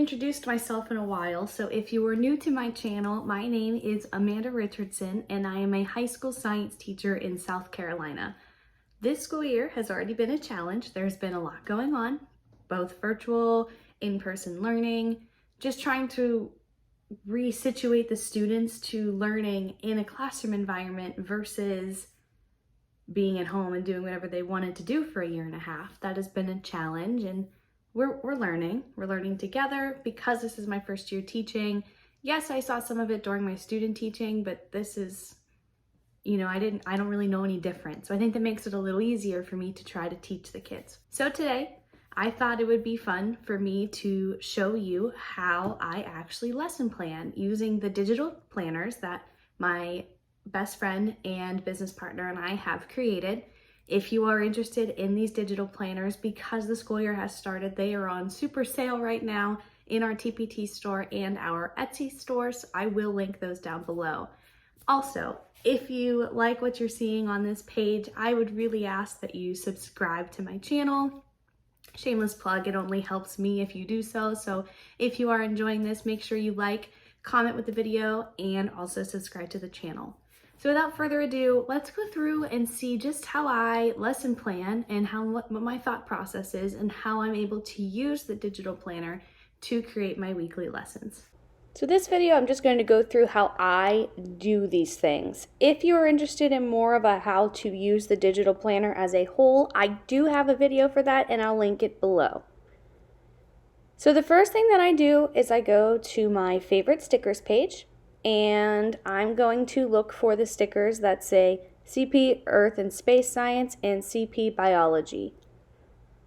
introduced myself in a while, so if you are new to my channel, my name is Amanda Richardson and I am a high school science teacher in South Carolina. This school year has already been a challenge. There's been a lot going on, both virtual, in-person learning, just trying to resituate the students to learning in a classroom environment versus being at home and doing whatever they wanted to do for a year and a half. That has been a challenge, and we're learning. We're learning together because this is my first year teaching. Yes, I saw some of it during my student teaching, but this is, I don't really know any different. So I think that makes it a little easier for me to try to teach the kids. So today, I thought it would be fun for me to show you how I actually lesson plan using the digital planners that my best friend and business partner and I have created. If you are interested in these digital planners, because the school year has started, they are on super sale right now in our TPT store and our Etsy stores. I will link those down below. Also, if you like what you're seeing on this page, I would really ask that you subscribe to my channel. Shameless plug, it only helps me if you do so. So if you are enjoying this, make sure you like, comment with the video, and also subscribe to the channel. So without further ado, let's go through and see just how I lesson plan and what my thought process is and how I'm able to use the digital planner to create my weekly lessons. So this video, I'm just going to go through how I do these things. If you are interested in more about how to use the digital planner as a whole, I do have a video for that and I'll link it below. So the first thing that I do is I go to my favorite stickers page, and I'm going to look for the stickers that say CP Earth and Space Science and CP Biology.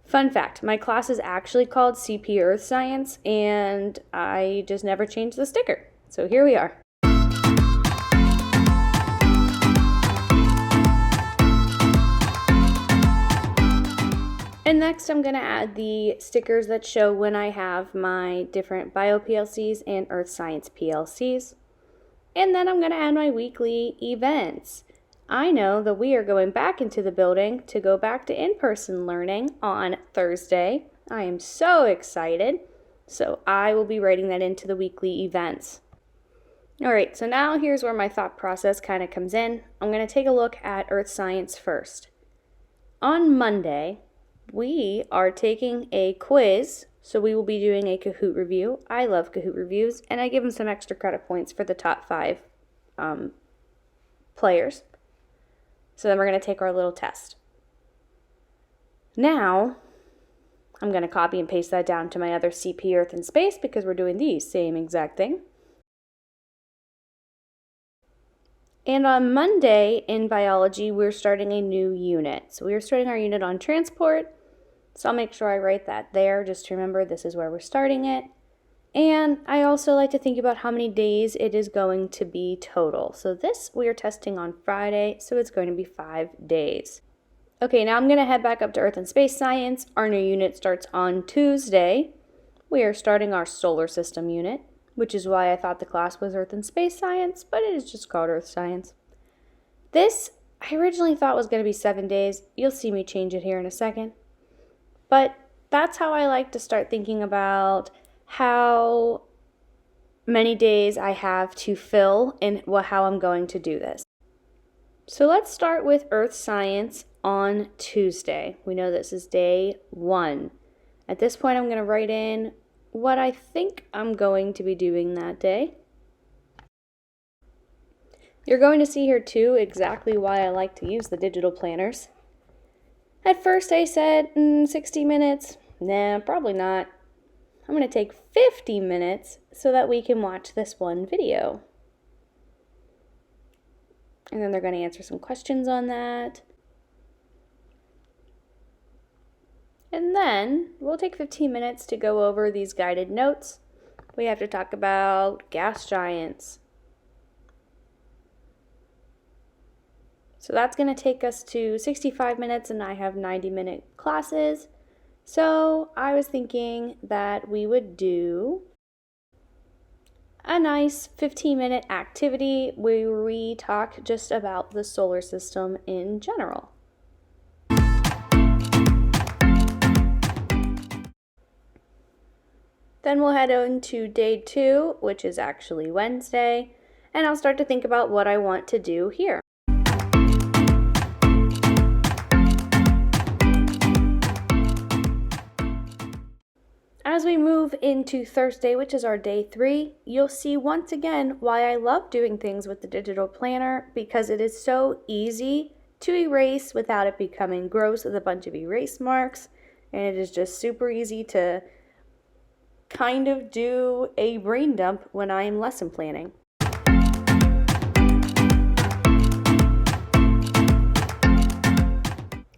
Fun fact, my class is actually called CP Earth Science, and I just never changed the sticker. So here we are. And next I'm going to add the stickers that show when I have my different Bio PLCs and Earth Science PLCs. And then I'm going to add my weekly events. I know that we are going back into the building to go back to in-person learning on Thursday. I am so excited. So I will be writing that into the weekly events. All right, so now here's where my thought process kind of comes in. I'm going to take a look at Earth Science first. On Monday, we are taking a quiz. So we will be doing a Kahoot review. I love Kahoot reviews, and I give them some extra credit points for the top 5 players. So then we're going to take our little test. Now, I'm going to copy and paste that down to my other CP Earth and Space because we're doing the same exact thing. And on Monday in biology, we're starting a new unit. So we are starting our unit on transport. So I'll make sure I write that there just to remember this is where we're starting it. And I also like to think about how many days it is going to be total. So this we are testing on Friday, so it's going to be 5 days. Okay, now I'm going to head back up to Earth and Space Science. Our new unit starts on Tuesday. We are starting our solar system unit, which is why I thought the class was Earth and Space Science, but it is just called Earth Science. This I originally thought was going to be 7 days. You'll see me change it here in a second. But that's how I like to start thinking about how many days I have to fill and how I'm going to do this. So let's start with Earth Science on Tuesday. We know this is day 1. At this point, I'm going to write in what I think I'm going to be doing that day. You're going to see here too exactly why I like to use the digital planners. At first I said 60 minutes. Nah, probably not. I'm going to take 50 minutes so that we can watch this one video. And then they're going to answer some questions on that. And then we'll take 15 minutes to go over these guided notes. We have to talk about gas giants. So that's going to take us to 65 minutes, and I have 90-minute classes. So I was thinking that we would do a nice 15-minute activity where we talk just about the solar system in general. Then we'll head on to day 2, which is actually Wednesday, and I'll start to think about what I want to do here. As we move into Thursday, which is our day 3, you'll see once again why I love doing things with the digital planner, because it is so easy to erase without it becoming gross with a bunch of erase marks, and it is just super easy to kind of do a brain dump when I'm lesson planning.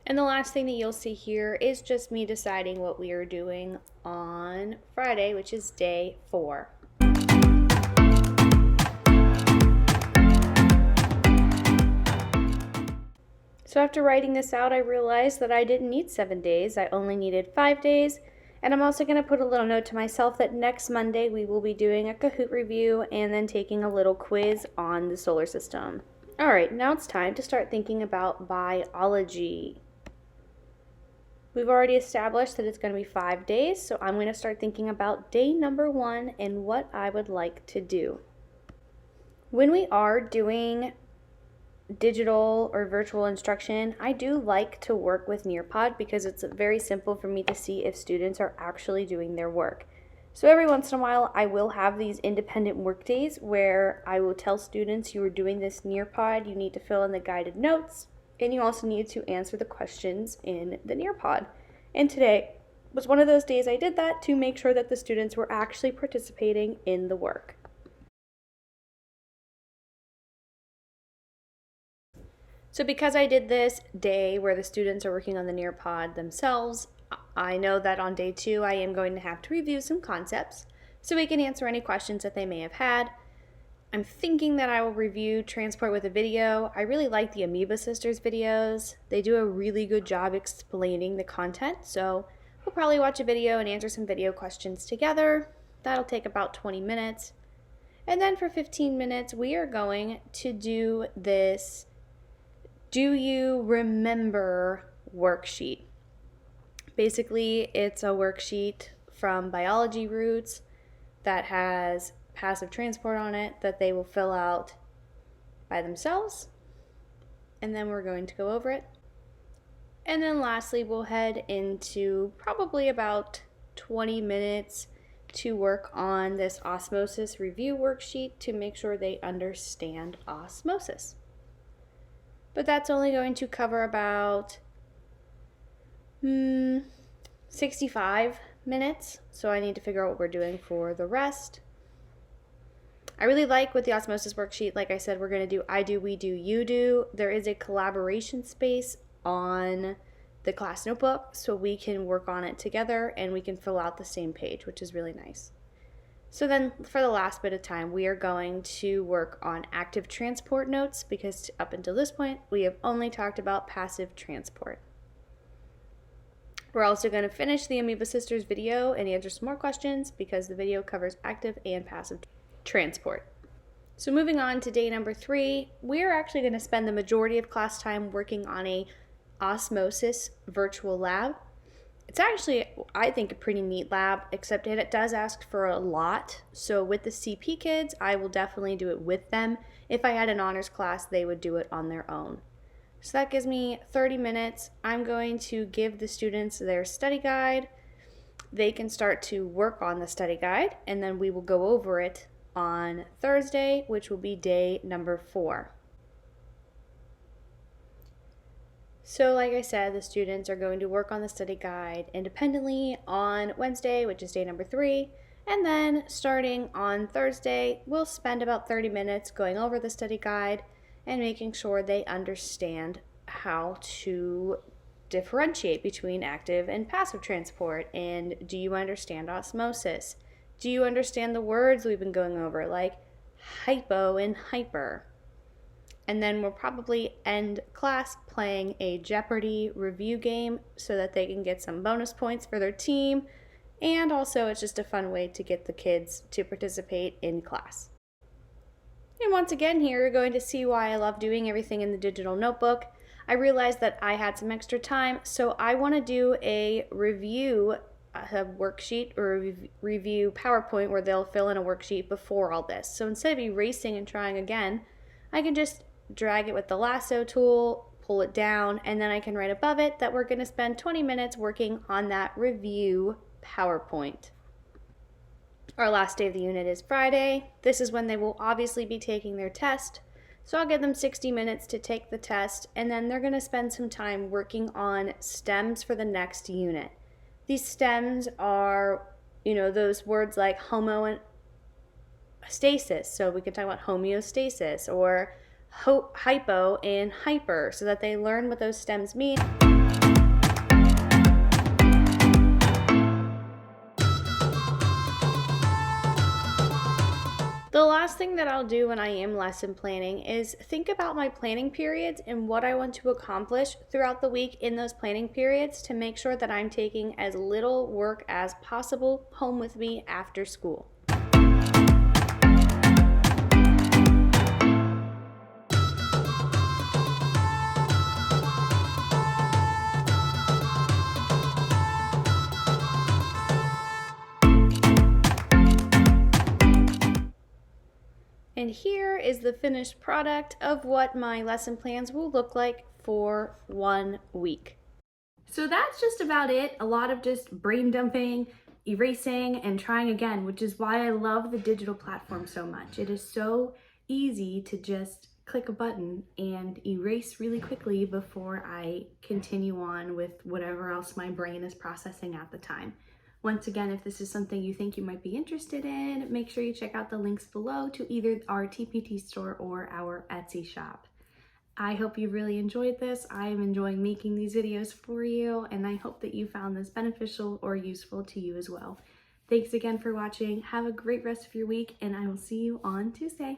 And the last thing that you'll see here is just me deciding what we are doing on Friday, which is day 4. So after writing this out, I realized that I didn't need 7 days. I only needed 5 days. And I'm also going to put a little note to myself that next Monday we will be doing a Kahoot review and then taking a little quiz on the solar system. All right, now it's time to start thinking about biology. We've already established that it's going to be 5 days, so I'm going to start thinking about day number 1 and what I would like to do. When we are doing digital or virtual instruction, I do like to work with Nearpod because it's very simple for me to see if students are actually doing their work. So every once in a while, I will have these independent work days where I will tell students, you are doing this Nearpod, you need to fill in the guided notes, and you also need to answer the questions in the Nearpod. And today was one of those days I did that to make sure that the students were actually participating in the work. So because I did this day where the students are working on the Nearpod themselves, I know that on day 2 I am going to have to review some concepts so we can answer any questions that they may have had. I'm thinking that I will review Transport with a video. I really like the Amoeba Sisters videos. They do a really good job explaining the content, so we'll probably watch a video and answer some video questions together. That'll take about 20 minutes. And then for 15 minutes, we are going to do this Do You Remember worksheet. Basically, it's a worksheet from Biology Roots that has passive transport on it that they will fill out by themselves, and then we're going to go over it. And then lastly, we'll head into probably about 20 minutes to work on this osmosis review worksheet to make sure they understand osmosis. But that's only going to cover about 65 minutes, so I need to figure out what we're doing for the rest. I really like with the osmosis worksheet, like I said, we're going to do I do, we do, you do. There is a collaboration space on the class notebook, so we can work on it together and we can fill out the same page, which is really nice. So then for the last bit of time, we are going to work on active transport notes because up until this point, we have only talked about passive transport. We're also going to finish the Amoeba Sisters video and answer some more questions because the video covers active and passive transport. So moving on to day number 3, we're actually going to spend the majority of class time working on a osmosis virtual lab. It's actually, I think, a pretty neat lab, except it does ask for a lot. So with the CP kids, I will definitely do it with them. If I had an honors class, they would do it on their own. So that gives me 30 minutes. I'm going to give the students their study guide. They can start to work on the study guide, and then we will go over it on Thursday, which will be day number 4. So like I said, the students are going to work on the study guide independently on Wednesday, which is day number 3. And then starting on Thursday, we'll spend about 30 minutes going over the study guide and making sure they understand how to differentiate between active and passive transport. And do you understand osmosis? Do you understand the words we've been going over, like hypo and hyper? And then we'll probably end class playing a Jeopardy review game so that they can get some bonus points for their team. And also it's just a fun way to get the kids to participate in class. And once again here, you're going to see why I love doing everything in the digital notebook. I realized that I had some extra time, so I want to do a review a worksheet or a review PowerPoint where they'll fill in a worksheet before all this. So instead of erasing and trying again, I can just drag it with the lasso tool, pull it down, and then I can write above it that we're going to spend 20 minutes working on that review PowerPoint. Our last day of the unit is Friday. This is when they will obviously be taking their test. So I'll give them 60 minutes to take the test, and then they're going to spend some time working on stems for the next unit. These stems are, those words like homostasis. So we can talk about homeostasis or hypo and hyper so that they learn what those stems mean. The last thing that I'll do when I am lesson planning is think about my planning periods and what I want to accomplish throughout the week in those planning periods to make sure that I'm taking as little work as possible home with me after school. And here is the finished product of what my lesson plans will look like for 1 week. So that's just about it. A lot of just brain dumping, erasing, and trying again, which is why I love the digital platform so much. It is so easy to just click a button and erase really quickly before I continue on with whatever else my brain is processing at the time. Once again, if this is something you think you might be interested in, make sure you check out the links below to either our TPT store or our Etsy shop. I hope you really enjoyed this. I am enjoying making these videos for you, and I hope that you found this beneficial or useful to you as well. Thanks again for watching. Have a great rest of your week, and I will see you on Tuesday.